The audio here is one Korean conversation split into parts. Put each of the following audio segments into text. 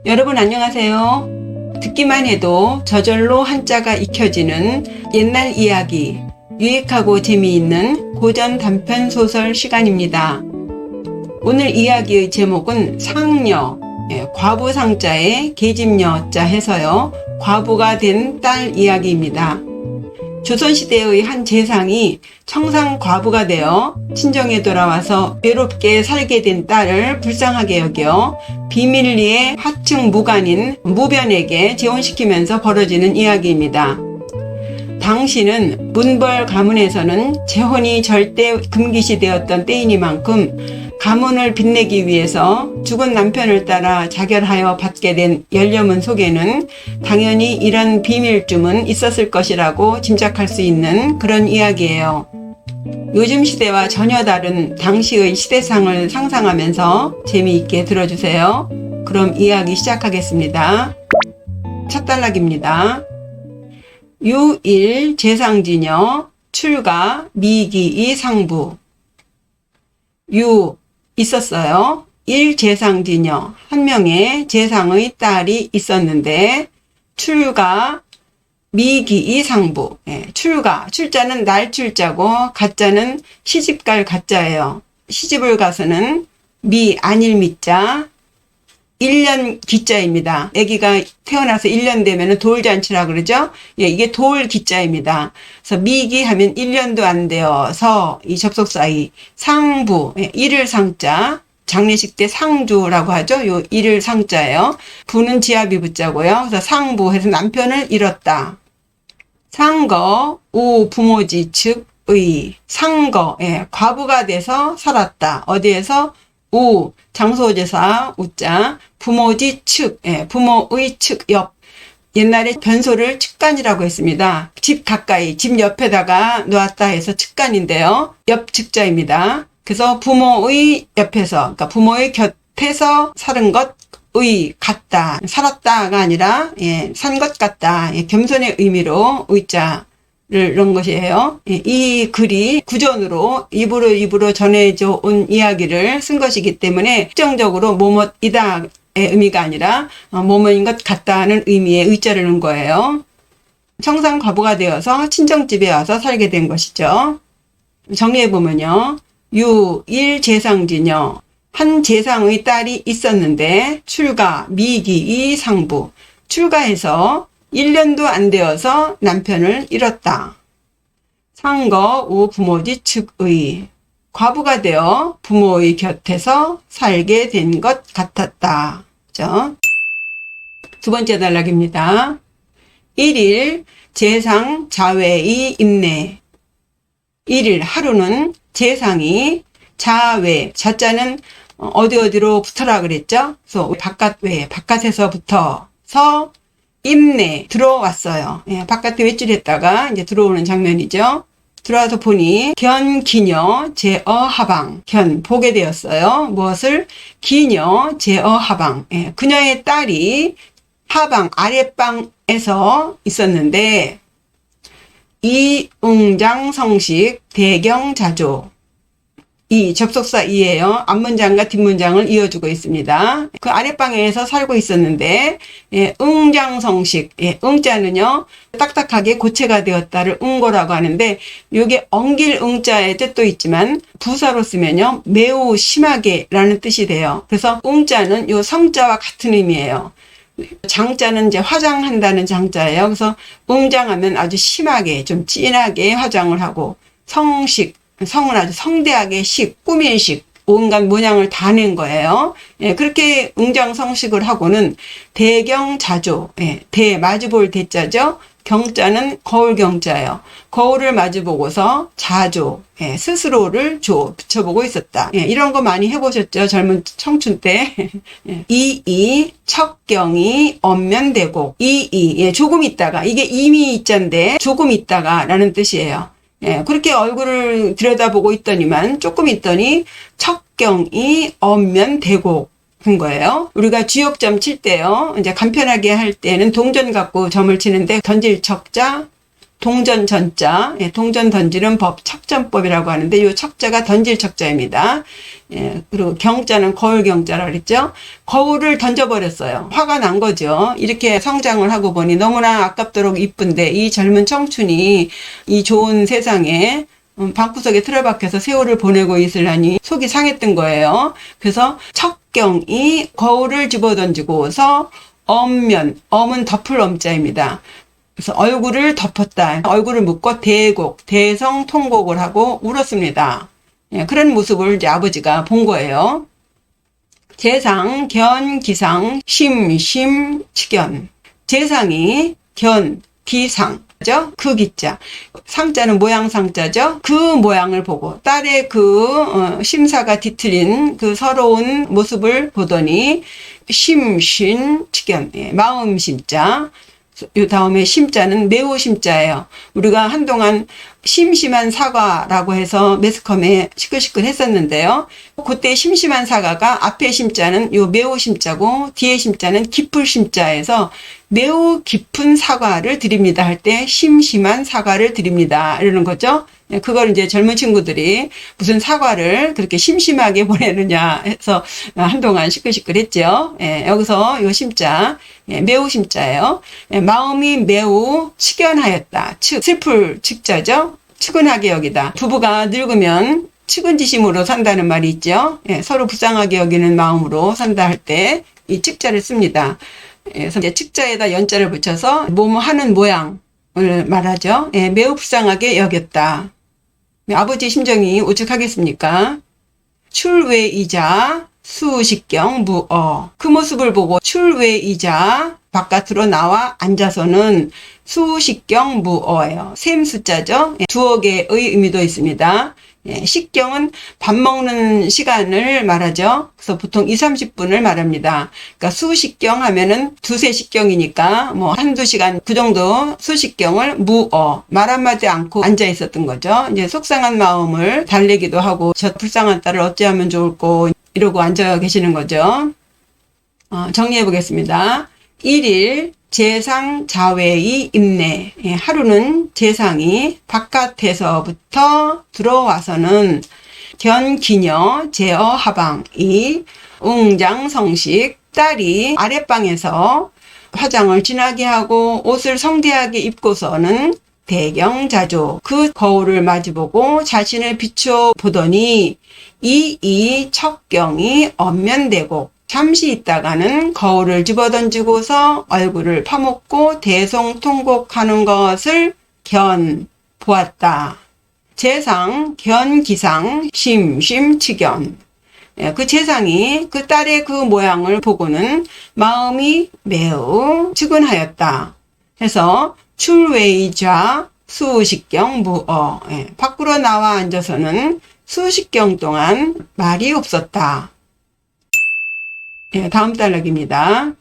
여러분 안녕하세요. 듣기만 해도 저절로 한자가 익혀지는 옛날 이야기, 유익하고 재미있는 고전 단편 소설 시간입니다. 오늘 이야기의 제목은 상녀, 과부상자에 계집녀자 해서요. 과부가 된 딸 이야기입니다. 조선시대의 한 재상이 청상과부가 되어 친정에 돌아와서 외롭게 살게 된 딸을 불쌍하게 여겨 비밀리에 하층 무관인 무변에게 재혼시키면서 벌어지는 이야기입니다. 당시는 문벌 가문에서는 재혼이 절대 금기시되었던 때이니만큼 가문을 빛내기 위해서 죽은 남편을 따라 자결하여 받게 된 열려문 속에는 당연히 이런 비밀쯤은 있었을 것이라고 짐작할 수 있는 그런 이야기예요. 요즘 시대와 전혀 다른 당시의 시대상을 상상하면서 재미있게 들어주세요. 그럼 이야기 시작하겠습니다. 첫 단락입니다. 유일 재상지녀 출가 미기이 상부. 있었어요. 일재상지녀 한 명의 재상의 딸이 있었는데 출가 미기이 상부. 출가, 출자는 날 출자고 가자는 시집갈 가자예요. 시집을 가서는 아닐 미자 1년 기자입니다. 아기가 태어나서 1년 되면 돌잔치라 그러죠. 이게 돌 기자입니다. 그래서 미기 하면 1년도 안 되어서 이 접속사이 상부, 일을 상자, 장례식 때 상주라고 하죠. 요 일을 상자예요. 부는 지아비 부자고요. 그래서 상부 해서 남편을 잃었다. 상거 우 부모지 측의 상거, 과부가 돼서 살았다. 어디에서? 우 장소제사 우자 부모지 측, 부모의 측 옆. 옛날에 변소를 측간이라고 했습니다. 집 가까이, 집 옆에다가 놓았다 해서 측간인데요. 옆 측자입니다. 그래서 부모의 옆에서, 그러니까 부모의 곁에서 사는 것의 같다. 살았다가 아니라 산 것 같다. 겸손의 의미로 의자 를 넣은 것이에요. 이 글이 구전으로 입으로 전해져 온 이야기를 쓴 것이기 때문에 특정적으로 뭐뭐이다의 의미가 아니라 뭐뭐인 것 같다는 의미의 의자를 넣은 거예요. 청상과부가 되어서 친정집에 와서 살게 된 것이죠. 정리해보면요. 일재상지녀 한 재상의 딸이 있었는데 출가 미기이 상부. 출가해서 1년도 안 되어서 남편을 잃었다. 상거 우 부모지 측의 과부가 되어 부모의 곁에서 살게 된 것 같았다. 그죠? 두 번째 단락입니다. 1일 재상 자외의 임내. 1일 하루는 재상이 자외, 자자는 어디로 붙어라 그랬죠? 그래서 바깥에서 붙어서 임내 들어왔어요. 바깥에 외출했다가 이제 들어오는 장면이죠. 들어와서 보니 견기녀 제어하방. 보게 되었어요. 무엇을? 기녀 제어하방. 그녀의 딸이 하방 아랫방에서 있었는데 이응장성식 대경자조. 이 접속사 이에요. 앞문장과 뒷문장을 이어주고 있습니다. 그 아랫방에서 살고 있었는데 응장성식, 응자는요 딱딱하게 고체가 되었다를 응고라고 하는데 이게 엉길 응자의 뜻도 있지만 부사로 쓰면요 매우 심하게 라는 뜻이 돼요. 그래서 응자는 요 성자와 같은 의미예요. 장자는 이제 화장한다는 장자예요. 그래서 응장하면 아주 심하게 좀 진하게 화장을 하고 성식, 성은 아주 성대하게 꾸민 온갖 모양을 다 낸 거예요. 그렇게 응장성식을 하고는 대경자조, 대 마주볼 대자죠. 경자는 거울 경자예요. 거울을 마주보고서 자조, 스스로를 비춰보고 있었다. 이런 거 많이 해보셨죠? 젊은 청춘 때. 척경이 엄면대곡. 조금 있다가, 이게 이미 있자인데 조금 있다가 라는 뜻이에요. 그렇게 얼굴을 들여다보고 있더니만 조금 있더니 척경이 엄면대곡 한 거예요. 우리가 주역점 칠 때요. 이제 간편하게 할 때는 동전 갖고 점을 치는데 던질 척자, 동전 전자, 동전 던지는 법, 척전법이라고 하는데 이 척자가 던질 척자입니다. 그리고 경자는 거울 경자라 그랬죠. 거울을 던져버렸어요. 화가 난 거죠. 이렇게 성장을 하고 보니 너무나 아깝도록 이쁜데 이 젊은 청춘이 이 좋은 세상에 방구석에 틀어박혀서 세월을 보내고 있으려니 속이 상했던 거예요. 그래서 척경이 거울을 집어던지고서 엄면, 엄은 덮을 엄자입니다. 그래서 얼굴을 덮었다. 얼굴을 묶고 대곡, 대성통곡을 하고 울었습니다. 그런 모습을 이제 아버지가 본 거예요. 재상, 견, 기상, 심, 치견. 재상이 견, 기상. 그 기자. 상자는 모양 상자죠. 그 모양을 보고 딸의 그 심사가 뒤틀린 그 서러운 모습을 보더니 심신 치견. 마음 심자. 이 다음에 심자는 매우 심자예요. 우리가 한동안 심심한 사과라고 해서 매스컴에 시끌시끌 했었는데요. 그때 심심한 사과가 앞에 심자는 요 매우 심자고 뒤에 심자는 깊을 심자에서 매우 깊은 사과를 드립니다 할 때 심심한 사과를 드립니다 이러는 거죠. 그걸 이제 젊은 친구들이 무슨 사과를 그렇게 심심하게 보내느냐 해서 한동안 시끌시끌했죠. 여기서 요 심자, 매우 심자예요. 마음이 매우 측연하였다. 슬플 측자죠. 측은하게 여기다. 부부가 늙으면 측은지심으로 산다는 말이 있죠. 서로 불쌍하게 여기는 마음으로 산다 할 때 이 측자를 씁니다. 그래서 이제 측자에다 연자를 붙여서 뭐뭐 하는 모양을 말하죠. 매우 불쌍하게 여겼다. 아버지 심정이 오죽하겠습니까? 출외이자 수식경 무어. 그 모습을 보고 출외이자 바깥으로 나와 앉아서는 수식경 무어예요. 셈 숫자죠. 두어 개의 의미도 있습니다. 식경은 밥 먹는 시간을 말하죠. 그래서 보통 2, 30분을 말합니다. 그러니까 수식경 하면은 두세 식경이니까 뭐 한두 시간 그 정도 수식경을 무어. 말 한마디 않고 앉아 있었던 거죠. 이제 속상한 마음을 달래기도 하고 저 불쌍한 딸을 어찌하면 좋을꼬 이러고 앉아 계시는 거죠. 정리해 보겠습니다. 1일 재상 자외의 임내. 하루는 재상이 바깥에서부터 들어와서는 견기녀 제어 하방이 웅장성식 딸이 아랫방에서 화장을 진하게 하고 옷을 성대하게 입고서는 대경자조 그 거울을 마주보고 자신을 비춰 보더니 이 척경이 엄면대고 잠시 있다가는 거울을 집어던지고서 얼굴을 파묻고 대성통곡하는 것을 보았다. 재상, 견기상, 심심치견. 그 재상이 그 딸의 그 모양을 보고는 마음이 매우 측은하였다. 해서 출외이좌 수식경 무어. 밖으로 나와 앉아서는 수식경 동안 말이 없었다. 다음 단락입니다.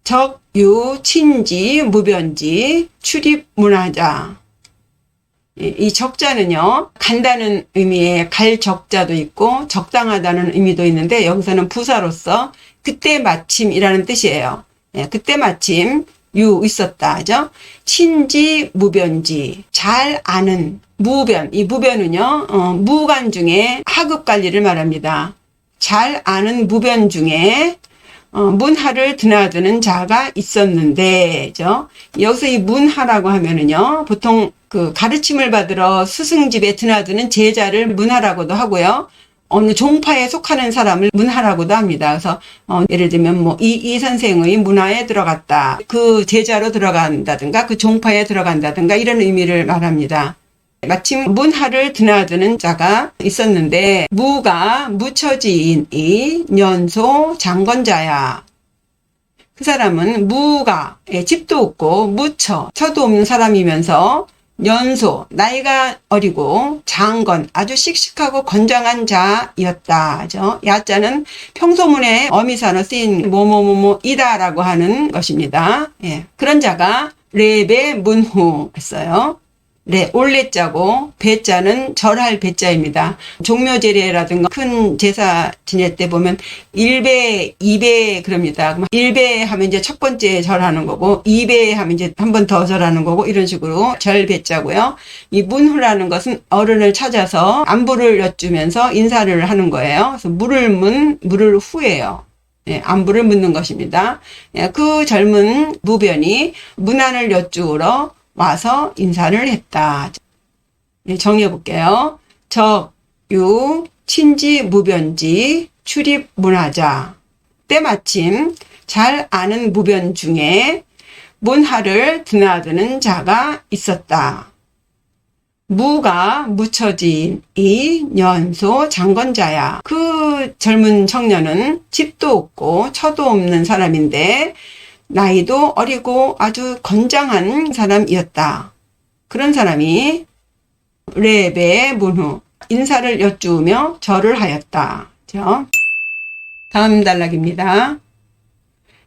적, 유, 친지, 무변지, 출입, 문화자. 이 적자는요, 간다는 의미의 갈 적자도 있고 적당하다는 의미도 있는데 여기서는 부사로서 그때 마침이라는 뜻이에요. 그때 마침 유 있었다 하죠. 친지, 무변지, 잘 아는 무변. 이 무변은요, 무관 중에 하급 관리를 말합니다. 잘 아는 무변 중에 문하를 드나드는 자가 있었는데, 여기서 이 문하라고 하면은요, 보통 그 가르침을 받으러 스승집에 드나드는 제자를 문하라고도 하고요, 어느 종파에 속하는 사람을 문하라고도 합니다. 그래서 예를 들면 뭐 이 선생의 문화에 들어갔다, 그 제자로 들어간다든가 그 종파에 들어간다든가 이런 의미를 말합니다. 마침 문하를 드나드는 자가 있었는데 무가 무처지인이 년소 장건자야. 그 사람은 무가 집도 없고 무처 처도 없는 사람이면서 연소 나이가 어리고 장건 아주 씩씩하고 건장한 자였다. 야자는 평소문에 어미사로 쓰인 뭐뭐뭐뭐이다라고 하는 것입니다. 그런 자가 레베 문후 했어요. 네, 올레자고 배자는 절할 배자입니다. 종묘제례라든가 큰 제사 지낼 때 보면 1배, 2배 그럽니다. 1배 하면 이제 첫 번째 절하는 거고 2배 하면 이제 한 번 더 절하는 거고 이런 식으로 절 배자고요. 이 문후라는 것은 어른을 찾아서 안부를 여쭈면서 인사를 하는 거예요. 그래서 물을 후예요. 예, 안부를 묻는 것입니다. 예, 그 젊은 무변이 문안을 여쭈으러 와서 인사를 했다. 네, 정리해 볼게요. 적유 친지 무변지 출입 문하자. 때마침 잘 아는 무변 중에 문하를 드나드는 자가 있었다. 무가 묻혀진 이 년소 장건자야. 그 젊은 청년은 집도 없고 처도 없는 사람인데 나이도 어리고 아주 건장한 사람이었다. 그런 사람이 레베 문후 인사를 여쭈으며 절을 하였다. 다음 단락입니다.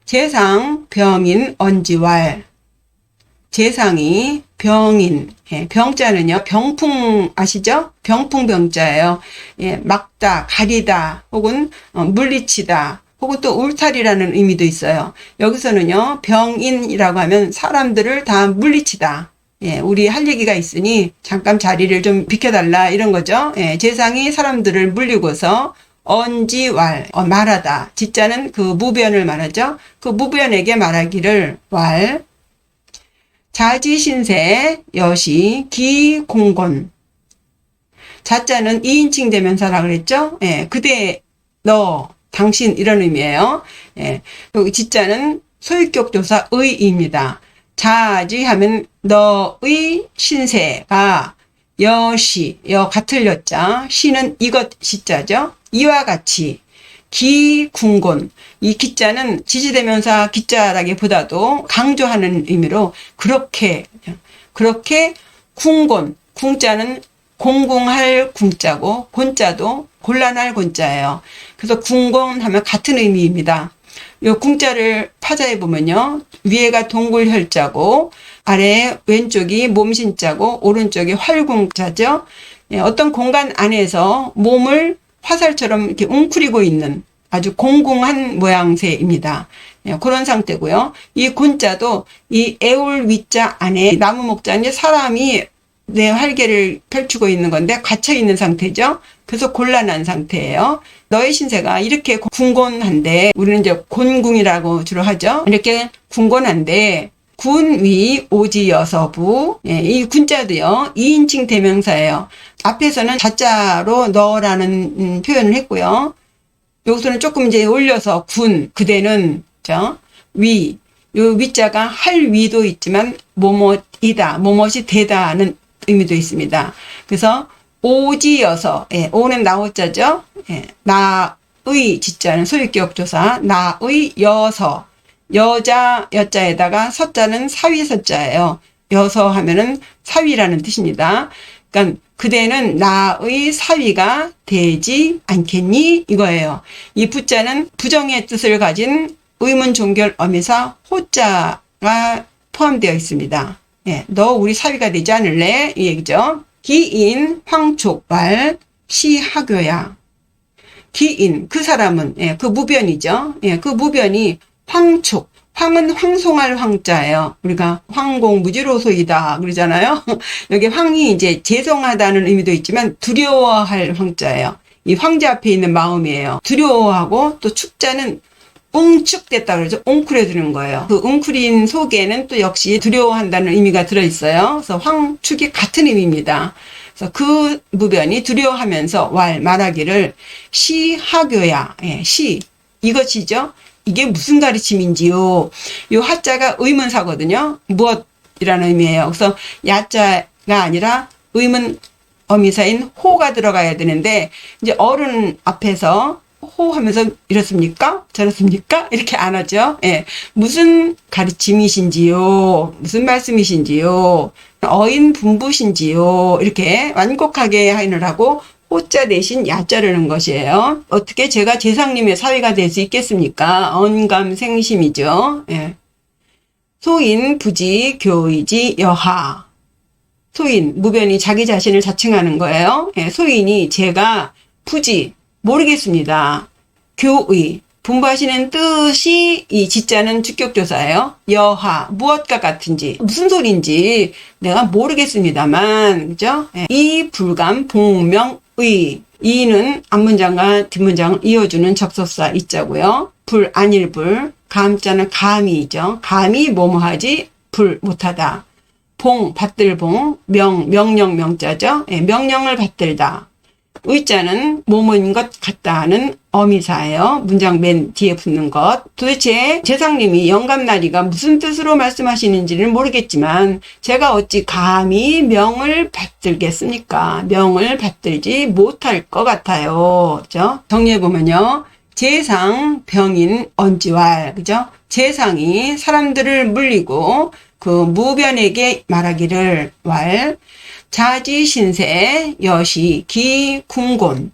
재상 병인 언지왈. 재상이 병인, 병자는요, 병풍 아시죠? 병풍 병자예요. 막다, 가리다, 혹은 물리치다, 혹은 또 울타리라는 의미도 있어요. 여기서는요, 병인이라고 하면 사람들을 다 물리치다. 우리 할 얘기가 있으니 잠깐 자리를 좀 비켜달라 이런 거죠. 재상이 사람들을 물리고서 언지왈, 말하다. 지자는 그 무변을 말하죠. 그 무변에게 말하기를 왈. 자지신세 여시 기공곤. 자자는 2인칭 대명사라 그랬죠. 그대, 너, 당신 이런 의미예요. 여기 지자는 소유격 조사 의입니다. 자지하면 너의 신세가 여시, 같을 여자, 시는 이것 시자죠. 이와 같이 기궁곤. 이 기자는 지지대명사 기자라기보다도 강조하는 의미로 그렇게 궁곤. 궁자는 공공할 궁자고 곤자도 곤란할 곤자예요. 그래서 궁곤하면 같은 의미입니다. 이 궁자를 파자해 보면요. 위에가 동굴혈자고 아래 왼쪽이 몸신자고 오른쪽이 활궁자죠. 어떤 공간 안에서 몸을 화살처럼 이렇게 웅크리고 있는 아주 공공한 모양새입니다. 그런 상태고요. 이 곤자도 이 애울 위자 안에 나무 목자에 사람이 내 활개를 펼치고 있는 건데 갇혀 있는 상태죠. 그래서 곤란한 상태예요. 너의 신세가 이렇게 궁곤한데 우리는 이제 곤궁이라고 주로 하죠. 이렇게 궁곤한데 군위 오지여서부. 이 군자도요 2인칭 대명사예요. 앞에서는 자자로 너라는 표현을 했고요. 여기서는 조금 이제 올려서 군, 그대는 위, 요 위자가 할 위도 있지만 뭐뭐이다, 뭐뭇이 되다는 의미도 있습니다. 그래서 오지여서, 오는 나오자죠. 나의 지자는 소유격 조사, 나의 여서, 여자 여자에다가 서자는 사위 서자예요. 여서 하면은 사위라는 뜻입니다. 그러니까 그대는 나의 사위가 되지 않겠니? 이거예요. 이 부자는 부정의 뜻을 가진 의문 종결 어미사 호자가 포함되어 있습니다. 너 우리 사위가 되지 않을래? 이 얘기죠. 기인 황촉발 시하교야. 기인 그 사람은 그 무변이죠. 그 무변이 황촉. 황은 황송할 황자예요. 우리가 황공무지로소이다 그러잖아요. 여기 황이 이제 죄송하다는 의미도 있지만 두려워할 황자예요. 이 황자 앞에 있는 마음이에요. 두려워하고 또 축자는 웅축됐다 그러죠. 웅크려드는 거예요. 그 웅크린 속에는 또 역시 두려워한다는 의미가 들어있어요. 그래서 황축이 같은 의미입니다. 그래서 그 무변이 두려워하면서 말하기를 시하교야. 시 이것이죠. 이게 무슨 가르침인지요. 요 하자가 의문사거든요. 무엇이라는 의미예요. 그래서 야자가 아니라 의문 어미사인 호가 들어가야 되는데 이제 어른 앞에서 호 하면서 이렇습니까? 저렇습니까? 이렇게 안 하죠. 무슨 가르침이신지요? 무슨 말씀이신지요? 어인 분부신지요? 이렇게 완곡하게 하느라고 호자 대신 야자를 넣은 것이에요. 어떻게 제가 재상님의 사위가 될 수 있겠습니까? 언감생심이죠. 소인 부지 교의지 여하. 소인, 무변이 자기 자신을 자칭하는 거예요. 예, 소인이 제가 부지 모르겠습니다. 교의, 분부하시는 뜻이 이 지자는 주격조사예요. 여하, 무엇과 같은지, 무슨 소리인지 내가 모르겠습니다만, 그죠? 예, 이 불감, 복명의. 이는 앞문장과 뒷문장을 이어주는 접속사 있자고요. 불, 아닐 불. 감자는 감이죠. 감이 뭐뭐하지, 불, 못하다. 봉, 받들 봉, 명령 명자죠. 예, 명령을 받들다. 의자는 뭐뭐인 것 같다 하는 어미사예요. 문장 맨 뒤에 붙는 것. 도대체 재상님이 영감나리가 무슨 뜻으로 말씀하시는지는 모르겠지만 제가 어찌 감히 명을 받들겠습니까? 명을 받들지 못할 것 같아요. 그죠? 정리해보면요. 재상, 병인, 언지왈. 그죠? 재상이 사람들을 물리고 그 무변에게 말하기를 왈. 자지 신세, 여시, 기, 궁곤.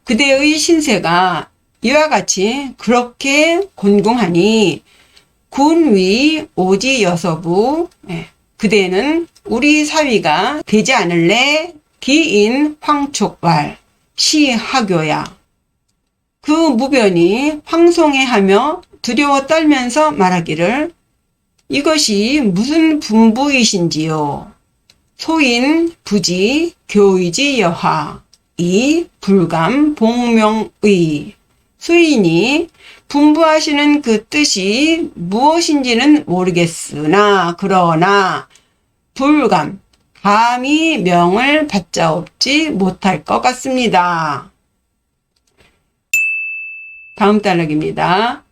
그대의 신세가 이와 같이 그렇게 곤궁하니 군위 오지 여서부. 그대는 우리 사위가 되지 않을래? 기인 황촉왈 시하교야. 그 무변이 황송해하며 두려워 떨면서 말하기를 이것이 무슨 분부이신지요? 소인, 부지, 교의지 여하, 이 불감, 복명의. 수인이 분부하시는 그 뜻이 무엇인지는 모르겠으나 그러나 불감, 감히 명을 받자옵지 못할 것 같습니다. 다음 단락입니다.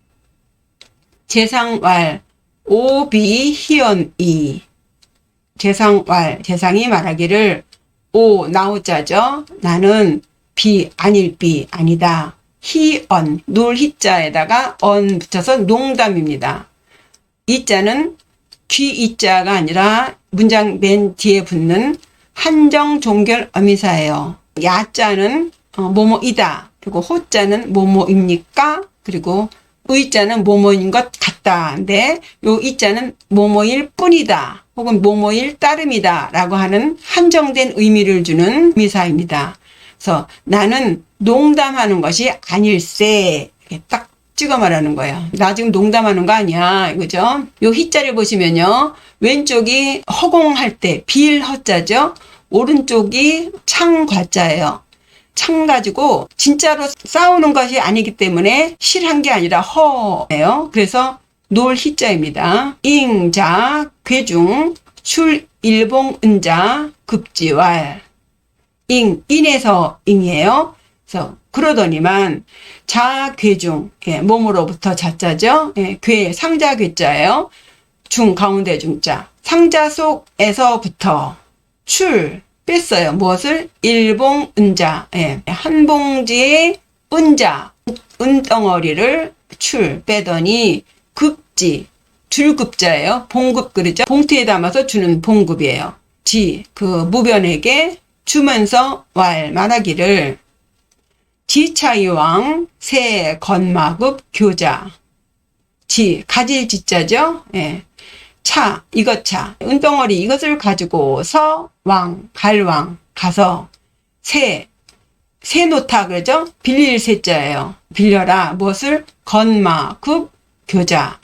재상왈, 오비희언이. 재상왈, 재상이 말하기를 오, 나오자죠. 나는 비, 아닐 비, 아니다. 희언, 놀 희자에다가 언 붙여서 농담입니다. 이자는 귀 이자가 아니라 문장 맨 뒤에 붙는 한정 종결 어미사예요. 야자는 뭐뭐이다. 그리고 호자는 뭐뭐입니까? 그리고 의자는 뭐뭐인 것 같다. 근데 요 이자는 뭐뭐일 뿐이다. 혹은 뭐뭐일 따름이다. 라고 하는 한정된 의미를 주는 미사입니다. 그래서 나는 농담하는 것이 아닐세. 이렇게 딱 찍어 말하는 거예요. 나 지금 농담하는 거 아니야. 그죠? 요 희자를 보시면요. 왼쪽이 허공할 때 빌 허자죠. 오른쪽이 창과자예요. 창 가지고 진짜로 싸우는 것이 아니기 때문에 실한 게 아니라 허예요. 그래서 놀 희자입니다. 잉자, 괴중, 출, 일봉, 은자, 급지왈. 인에서 잉이에요. 그래서 그러더니만 자, 괴중, 몸으로부터 자자죠. 괴, 상자 괴자예요. 중, 가운데 중자. 상자 속에서부터 출, 뺐어요. 무엇을? 일봉 은자. 한 봉지의 은자, 은덩어리를 빼더니 급지, 줄급자예요. 봉급 그러죠. 봉투에 담아서 주는 봉급이에요. 지, 그 무변에게 주면서 말하기를 지차이왕 새 건마급 교자. 지, 가질 지자죠. 차, 이것 차, 은덩어리 이것을 가지고서 왕, 갈왕, 가서 새 놓다 그러죠? 빌릴 새자예요. 빌려라. 무엇을? 건마, 급, 교자.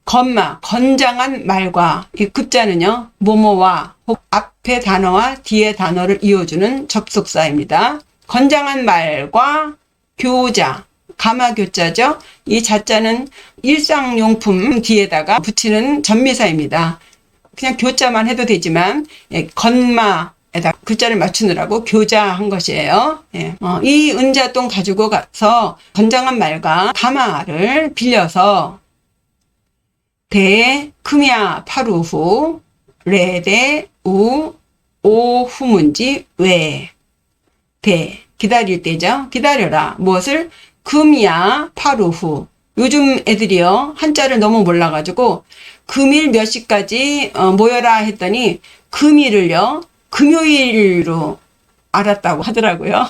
건마, 건장한 말과 이 급자는요. 뭐뭐와 앞에 단어와 뒤에 단어를 이어주는 접속사입니다. 건장한 말과 교자. 가마교자죠. 이 자자는 일상용품 뒤에다가 붙이는 전미사입니다. 그냥 교자만 해도 되지만 건마에다 글자를 맞추느라고 교자한 것이에요. 이 은자돈 가지고 가서 건장한 말과 가마를 빌려서 대, 금야, 파루후, 레대, 우, 오후문지, 왜, 대, 기다릴 때죠. 기다려라. 무엇을? 금이야, 파루후. 요즘 애들이요, 한자를 너무 몰라가지고, 금일 몇 시까지 모여라 했더니, 금일을요, 금요일로 알았다고 하더라고요.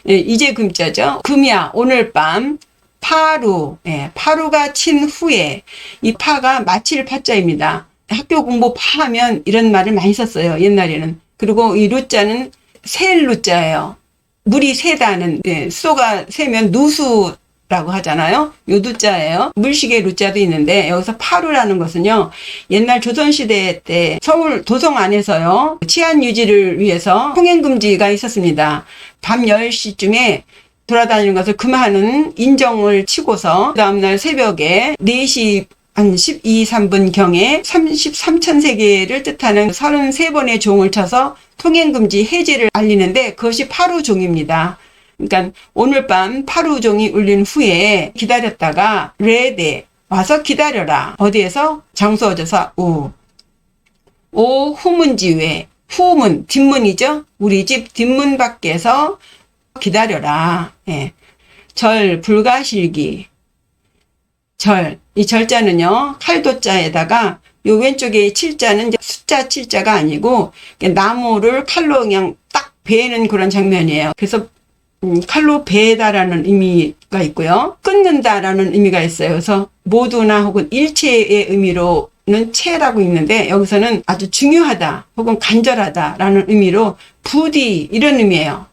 이제 금자죠. 금이야, 오늘 밤, 파루, 파루가 친 후에, 이 파가 마칠 파자입니다. 학교 공부 파하면 이런 말을 많이 썼어요. 옛날에는. 그리고 이 루자는 셀 루자예요. 물이 세다는, 수도가 세면 누수라고 하잖아요. 요 루자예요. 물시계 루자도 있는데 여기서 파루라는 것은요. 옛날 조선시대 때 서울 도성 안에서요. 치안 유지를 위해서 통행금지가 있었습니다. 밤 10시쯤에 돌아다니는 것을 금하는 인정을 치고서 그 다음날 새벽에 4시 한 12, 3분경에 33,000세계를 뜻하는 33번의 종을 쳐서 통행금지 해제를 알리는데 그것이 파루종입니다. 그러니까 오늘 밤 파루종이 울린 후에 기다렸다가 레데 와서 기다려라. 어디에서? 장소 어져서 오 후문지외. 후문 뒷문이죠. 우리 집 뒷문 밖에서 기다려라. 예. 절 불가실기. 이 절자는요, 칼도자에다가 요 왼쪽에 칠자는 숫자 칠자가 아니고 나무를 칼로 그냥 딱 베는 그런 장면이에요. 그래서 칼로 베다라는 의미가 있고요. 끊는다라는 의미가 있어요. 그래서 모두나 혹은 일체의 의미로는 체라고 있는데 여기서는 아주 중요하다 혹은 간절하다라는 의미로 부디 이런 의미예요.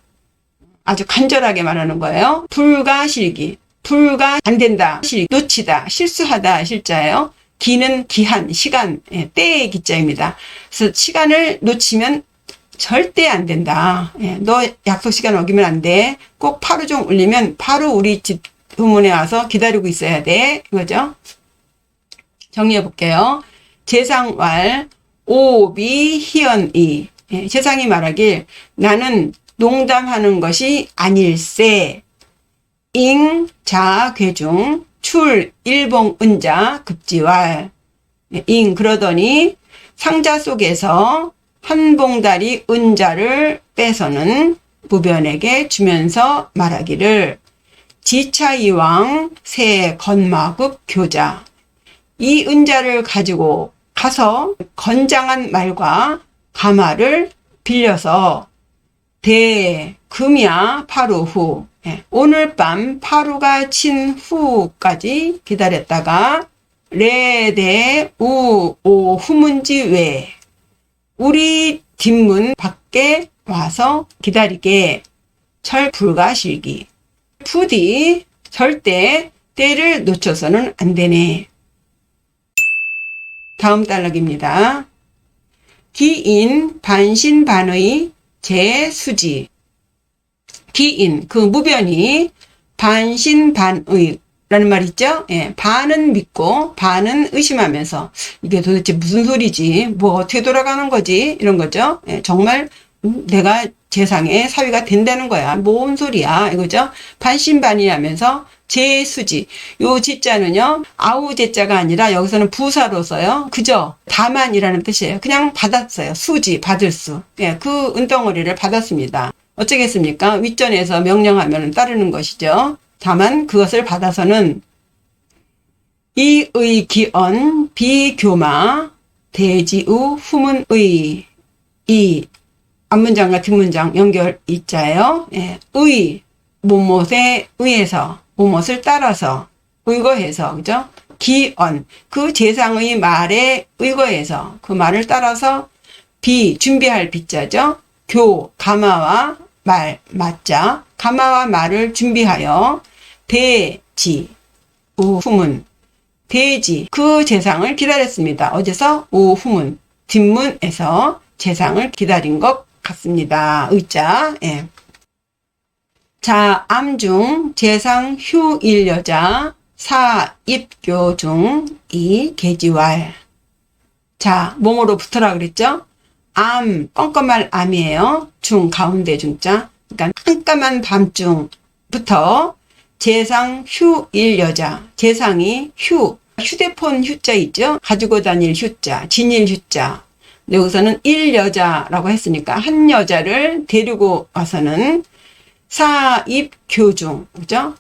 아주 간절하게 말하는 거예요. 불가실기. 불가 안 된다. 놓치다. 실수하다. 실자예요. 기는 기한, 시간, 때의 기자입니다. 그래서 시간을 놓치면 절대 안 된다. 너 약속 시간 어기면 안 돼. 꼭 파루종 울리면 바로 우리 집 후문에 와서 기다리고 있어야 돼. 이거죠. 정리해 볼게요. 재상왈 오비희연이. 재상이 말하길 나는 농담하는 것이 아닐세. 잉, 자, 괴중, 출, 일봉, 은자, 급지왈. 잉, 그러더니 상자 속에서 한 봉다리 은자를 빼서는 부변에게 주면서 말하기를 지차이왕 새 건마급 교자. 이 은자를 가지고 가서 건장한 말과 가마를 빌려서 금야 파루 후. 오늘 밤 파루가 친 후까지 기다렸다가 레대 오 후문지 외 우리 뒷문 밖에 와서 기다리게 절 불가실기 부디 절대 때를 놓쳐서는 안 되네. 다음 단락입니다. 기인 반신반의 제수지. 기인, 그 무변이 반신반의 라는 말 있죠? 반은 믿고 반은 의심하면서 이게 도대체 무슨 소리지? 뭐 어떻게 돌아가는 거지? 이런 거죠. 정말 내가 재상의 사위가 된다는 거야. 뭔 소리야? 이거죠? 반신반의하면서 제수지. 요 지자는요, 아우 제자가 아니라 여기서는 부사로서요. 그죠? 다만이라는 뜻이에요. 그냥 받았어요. 수지, 받을 수. 그 은덩어리를 받았습니다. 어쩌겠습니까? 윗전에서 명령하면 따르는 것이죠. 다만 그것을 받아서는 이의 기언 비교마 대지우 후문의 이 앞문장과 뒷문장 연결 이자예요. 의 뭐뭇에 의해서 뭐뭇을 따라서 의거해서 그죠? 기언 그 재상의 말에 의거해서 그 말을 따라서 준비할 비자죠. 가마와 말 맞자 가마와 말을 준비하여 대지 후문 대지 그 재상을 기다렸습니다. 어제서 후문 뒷문에서 재상을 기다린 것 같습니다. 의자. 자, 암중 재상 휴일 여자 사입교 중 이 계지왈. 자, 몸으로 붙어라 그랬죠? 암, 껌껌할 암이에요. 중, 가운데 중자. 그러니까 깜깜한 밤중부터 재상 휴일 여자. 재상이 휴대폰 휴자 있죠? 가지고 다닐 휴자, 지닐 휴자. 여기서는 일 여자라고 했으니까 한 여자를 데리고 와서는 사입 교중, 그죠?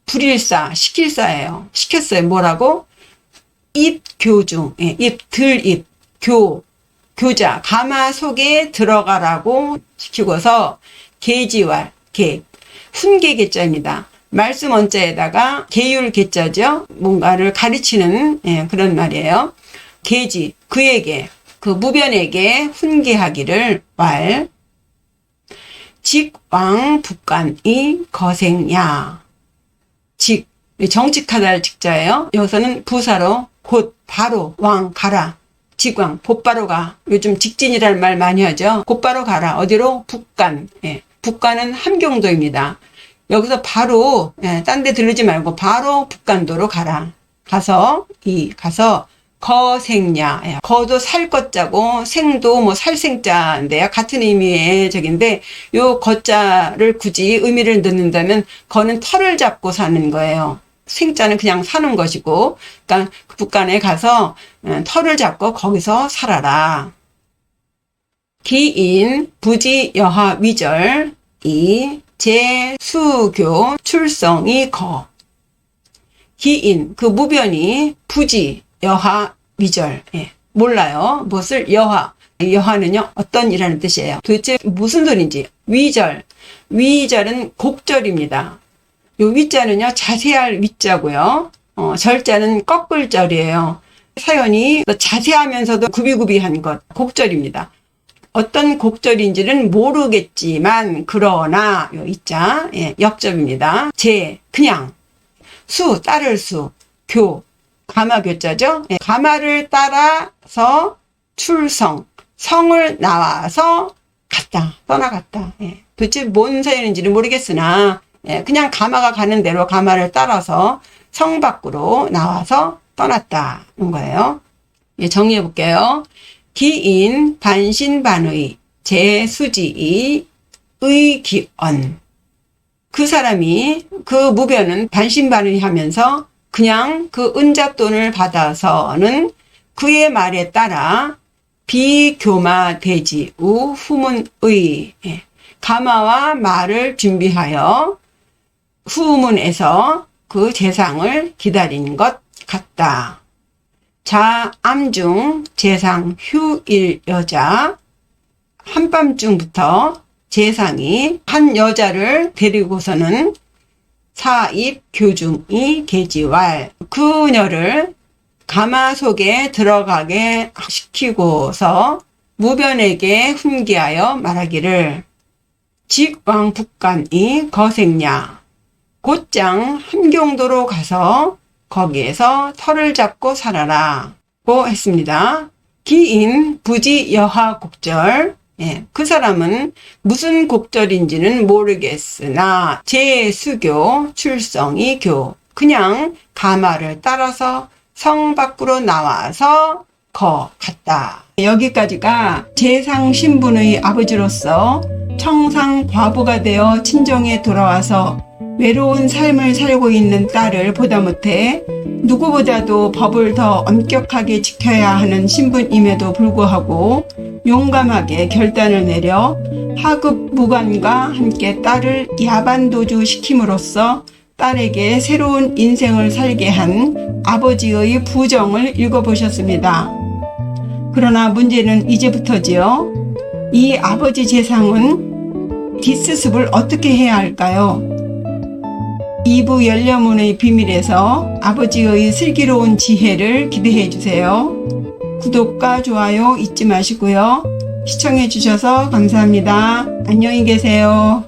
불일사, 시킬사예요. 시켰어요. 뭐라고? 입 교중, 들입, 교자, 가마 속에 들어가라고 시키고서 계지왈, 훈계 계자입니다. 말씀 원자에다가 계율 계자죠. 뭔가를 가르치는 그런 말이에요. 계지 그에게 그 무변에게 훈계하기를 왈 직왕북간이 거생야. 직 정직하다를 직자예요. 여기서는 부사로 곧 바로 왕 가라. 직왕 곧바로 가. 요즘 직진이라는 말 많이 하죠. 곧바로 가라. 어디로? 북간. 예. 북간은 함경도입니다. 여기서 바로 딴 데 들르지 말고 바로 북간도로 가라. 가서 거생야. 예. 거도 살 것자고 생도 뭐 살생자인데요. 같은 의미의 적인데 요 거자를 굳이 의미를 넣는다면 거는 털을 잡고 사는 거예요. 생자는 그냥 사는 것이고, 그러니까 북간에 가서 털을 잡고 거기서 살아라. 기인 부지 여하 위절 이 제수교 출성이 거. 기인 그 무변이 부지 여하 위절. 예, 몰라요. 무엇을 여하. 여하는요 어떤 이라는 뜻이에요. 도대체 무슨 소린지. 위절. 위절은 곡절입니다. 요 위자는요 자세할 위자고요. 절자는 꺾을 절이에요. 사연이 자세하면서도 구비구비한 것 곡절입니다. 어떤 곡절인지는 모르겠지만 그러나 요 이자 예, 역접입니다. 그냥 수 따를 수 교 가마교자죠. 예, 가마를 따라서 출성 성을 나와서 갔다 떠나갔다. 예, 도대체 뭔 사연인지는 모르겠으나 예, 그냥 가마가 가는 대로 가마를 따라서 성 밖으로 나와서 떠났다는 거예요. 예, 정리해 볼게요. 기인 반신반의 제수지의 의기언. 그 사람이 그 무변은 반신반의 하면서 그냥 그 은잣돈을 받아서는 그의 말에 따라 비교마되지 우 후문의 예, 가마와 말을 준비하여 후문에서 그 제상을 기다린 것 같다. 자 암중 제상 휴일 여자. 한밤중부터 제상이 한 여자를 데리고서는 사입 교중이 계지왈 그녀를 가마 속에 들어가게 시키고서 무변에게 훈계하여 말하기를 직왕북간이 거생야. 곧장 함경도로 가서 거기에서 털을 잡고 살아라 고 했습니다. 기인 부지 여하 곡절. 예, 그 사람은 무슨 곡절인지는 모르겠으나 제수교 출성이 교. 그냥 가마를 따라서 성 밖으로 나와서 갔다. 여기까지가 제상 신분의 아버지로서 청상 과부가 되어 친정에 돌아와서 외로운 삶을 살고 있는 딸을 보다 못해 누구보다도 법을 더 엄격하게 지켜야 하는 신분임에도 불구하고 용감하게 결단을 내려 하급 무관과 함께 딸을 야반도주 시킴으로써 딸에게 새로운 인생을 살게 한 아버지의 부정을 읽어보셨습니다. 그러나 문제는 이제부터지요. 이 아버지 재상은 뒷수습을 어떻게 해야 할까요? 2부 열려문의 비밀에서 아버지의 슬기로운 지혜를 기대해 주세요. 구독과 좋아요 잊지 마시고요. 시청해 주셔서 감사합니다. 안녕히 계세요.